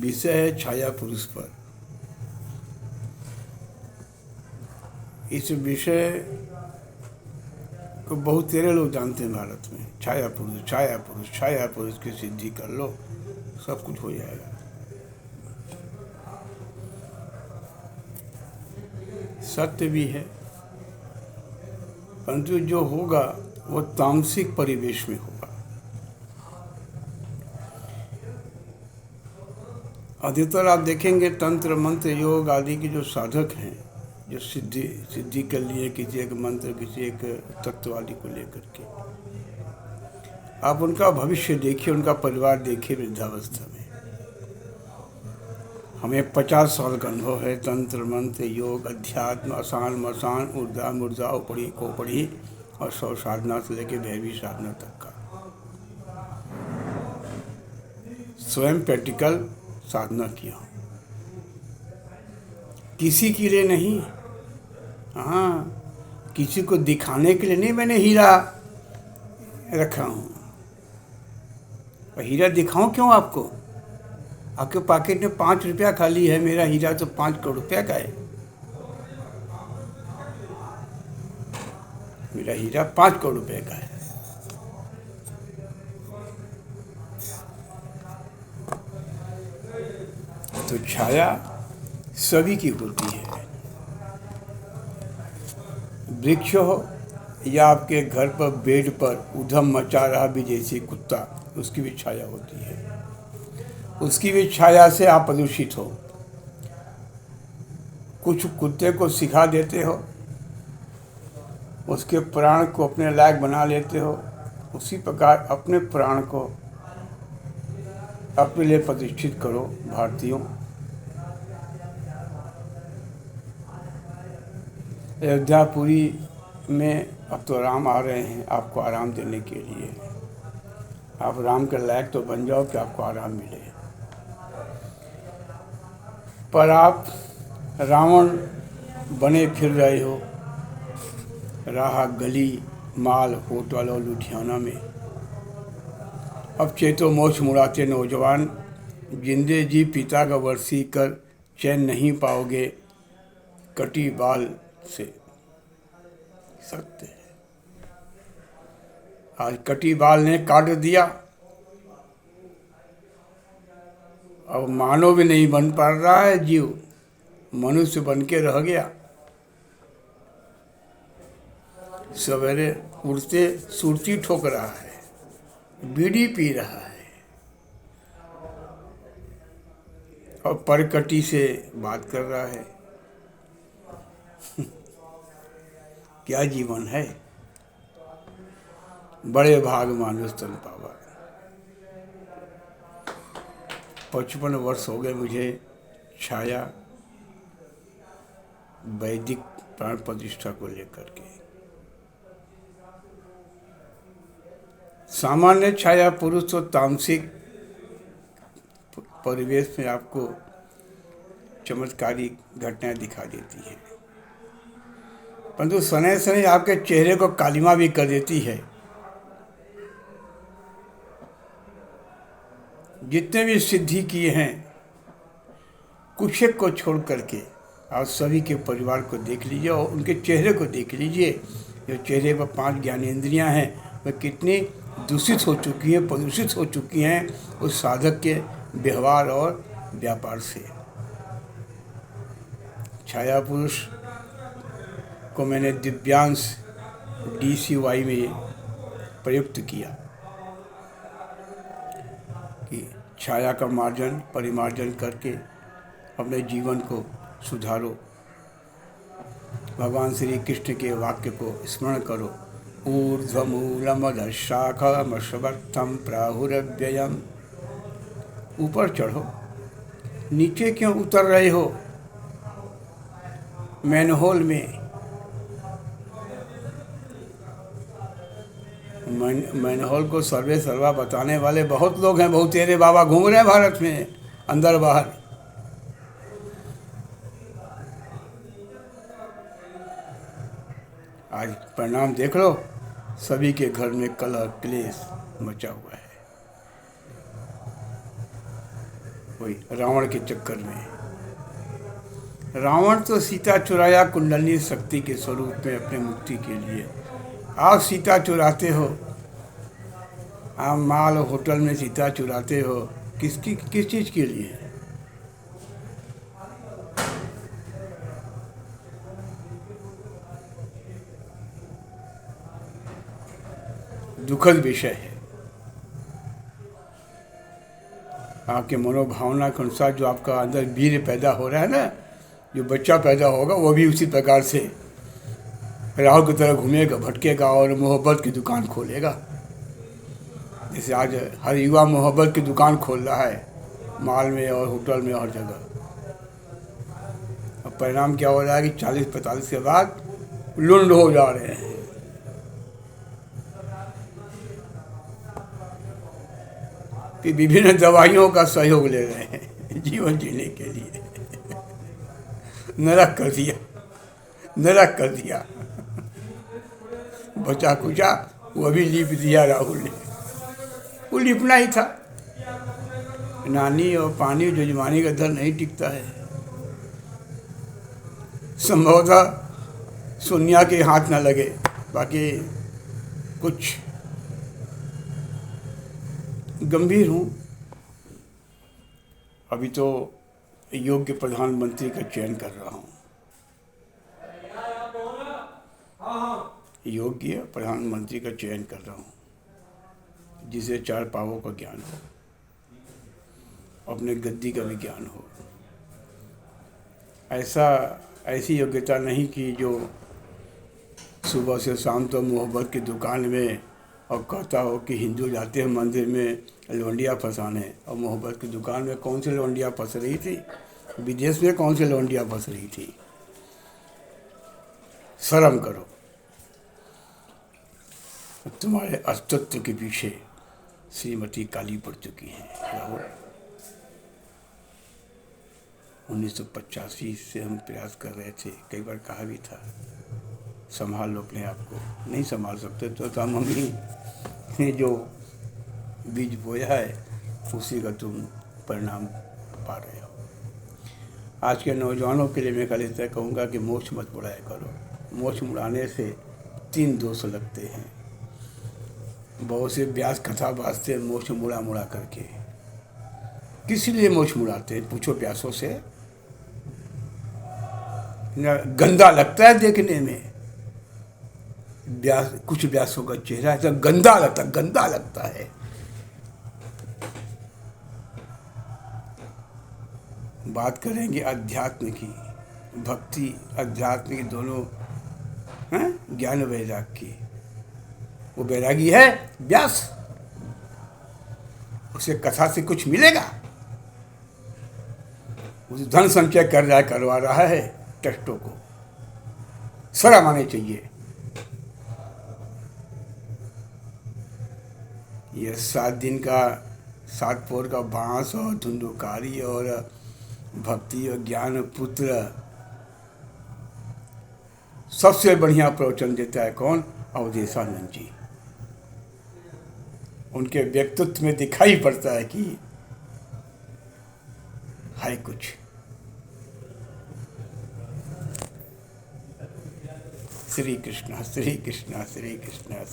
विषय है छाया पुरुष पर। इस विषय को बहुत तेरे लोग जानते हैं भारत में। छाया पुरुष, छाया पुरुष, छाया पुरुष की सिद्धि कर लो, सब कुछ हो जाएगा। सत्य भी है, परंतु जो होगा वो तामसिक परिवेश में होगा। अधिकतर आप देखेंगे तंत्र मंत्र योग आदि के जो साधक हैं, जो सिद्धि के लिए किसी एक मंत्र, किसी एक तत्व आदि को लेकर के, आप उनका भविष्य देखिए, उनका परिवार देखिए वृद्धावस्था में। हमें 50 साल का अनुभव है तंत्र मंत्र योग अध्यात्म आसान मसान ऊर्जा मुर्जा उपड़ी कोपड़ी और 100 साधना से लेकर भैरवी साधना तक का स्वयं प्रैक्टिकल साधना किया, किसी के लिए नहीं। हाँ, किसी को दिखाने के लिए नहीं मैंने हीरा रखा हूँ। और हीरा दिखाऊं क्यों आपको? आपके पॉकेट में 5 रुपया खाली है, मेरा हीरा तो 5 करोड़ रुपया का है। मेरा हीरा 5 करोड़ रुपए का है। तो छाया सभी की होती है। वृक्ष हो या आपके घर पर बेड पर उधम मचा रहा विदेशी कुत्ता, उसकी भी छाया होती है। उसकी भी छाया से आप प्रदूषित हो। कुछ कुत्ते को सिखा देते हो, उसके प्राण को अपने लायक बना लेते हो, उसी प्रकार अपने प्राण को अपने लिए प्रतिष्ठित करो। भारतीयों, अयोध्यापुरी में अब तो राम आ रहे हैं आपको आराम देने के लिए। आप राम के लायक तो बन जाओ कि आपको आराम मिले। पर आप रावण बने फिर रहे हो राह गली माल होटल और लुधियाना में। अब चेतो मोछ मुड़ाते नौजवान, जिंदे जी पिता का वर्षी कर चैन नहीं पाओगे कटी बाल से। सत्य है, आज कटी बाल ने काट दिया, अब मानव भी नहीं बन पा रहा है, जीव मनुष्य बन के रह गया। सवेरे उड़ते सुरती ठोक रहा है, बीड़ी पी रहा है और परकटी से बात कर रहा है। क्या जीवन है? बड़े भाग मानुष तन पावा। 55 वर्ष हो गए मुझे छाया वैदिक प्राण प्रतिष्ठा को लेकर के। सामान्य छाया पुरुष तो तामसिक परिवेश में आपको चमत्कारी घटनाएं दिखा देती है, परंतु सने सने आपके चेहरे को कालिमा भी कर देती है। जितने भी सिद्धि किए हैं, कुछ एक को छोड़ करके आप सभी के परिवार को देख लीजिए और उनके चेहरे को देख लीजिए। जो चेहरे पर 5 ज्ञानेंद्रियां हैं वह कितनी दूषित हो चुकी है, प्रदूषित हो चुकी हैं उस साधक के व्यवहार और व्यापार से। छाया पुरुष को मैंने दिव्यांश DCY में प्रयुक्त किया कि छाया का मार्जन परिमार्जन करके अपने जीवन को सुधारो। भगवान श्री कृष्ण के वाक्य को स्मरण करो। ऊर्ध्वमूलमधः शाखमश्वत्थं प्राहुरव्ययम्। ऊपर चढ़ो, नीचे क्यों उतर रहे हो? मैनहोल में मैनहोल को सर्वे सर्वा बताने वाले बहुत लोग हैं। बहुत तेरे बाबा घूम रहे हैं भारत में अंदर बाहर। आज परिणाम देख लो, सभी के घर में कलह क्लेश मचा हुआ है। कोई रावण के चक्कर में। रावण तो सीता चुराया कुंडली शक्ति के स्वरूप में अपने मुक्ति के लिए। आप सीता चुराते हो, आप माल होटल में सीता चुराते हो, किस चीज़ के लिए? दुखद विषय है। आपके मनोभावना के अनुसार जो आपका अंदर वीर पैदा हो रहा है ना, जो बच्चा पैदा होगा वो भी उसी प्रकार से राहु की तरह घूमेगा, भटकेगा और मोहब्बत की दुकान खोलेगा। जैसे आज हर युवा मोहब्बत की दुकान खोल रहा है, मॉल में और होटल में, हर जगह। अब परिणाम क्या हो रहा है कि 40-45 के बाद लुंड हो जा रहे हैं। कि विभिन्न दवाइयों का सहयोग ले रहे हैं जीवन जीने के लिए। नरक कर दिया, नरक कर दिया। बचा कुचा वो भी लिप दिया राहुल ने। वो लिपना ही था। नानी और पानी जजमानी का दर नहीं टिकता है। संभवतः सोनिया के हाथ ना लगे, बाकी कुछ गंभीर हूँ। अभी तो योग्य प्रधानमंत्री का चयन कर रहा हूँ। योग्य प्रधानमंत्री का चयन कर रहा हूँ, जिसे 4 पावों का ज्ञान हो, अपने गद्दी का भी ज्ञान हो। ऐसी योग्यता नहीं कि जो सुबह से शाम तो मोहब्बत की दुकान में और कहता हो कि हिंदू जाते हैं मंदिर में लौंडिया फंसाने, और मोहब्बत की दुकान में कौन सी लौंडिया फंस रही थी, विदेश में कौन सी लौंडिया फंस रही थी। शर्म करो। तुम्हारे अस्तित्व के पीछे श्रीमती काली पड़ चुकी हैं राहुल। 1985 से हम प्रयास कर रहे थे, कई बार कहा भी था संभाल लो अपने आप को। नहीं संभाल सकते तो मम्मी ने जो बीज बोया है उसी का तुम परिणाम पा रहे हो। आज के नौजवानों के लिए मैं खाली तय कहूँगा कि मोक्ष मत मुड़ाया करो। मोक्ष मुड़ाने से 3 दोष लगते हैं। बहुत से व्यास कथा वास्ते हैं मोक्ष मुड़ा करके। किस लिए मोक्ष मुड़ाते हैं? पूछो व्यासों से। गंदा लगता है देखने में। कुछ व्यासों का चेहरा ऐसा गंदा लगता है। बात करेंगे अध्यात्म की, भक्ति अध्यात्म की दोनों हैं, ज्ञान वैराग की। वो वैरागी है व्यास, उसे कथा से कुछ मिलेगा? उसे धन संचय करवा रहा है टेस्टों को। शर्म आनी चाहिए। ये 7 दिन का 7 पोर का बांस और धुंधुकारी और भक्ति और ज्ञान पुत्र सबसे बढ़िया प्रवचन देता है कौन? अवधेशानंद जी। उनके व्यक्तित्व में दिखाई पड़ता है कि है कुछ। श्री कृष्ण श्री कृष्ण श्री कृष्ण।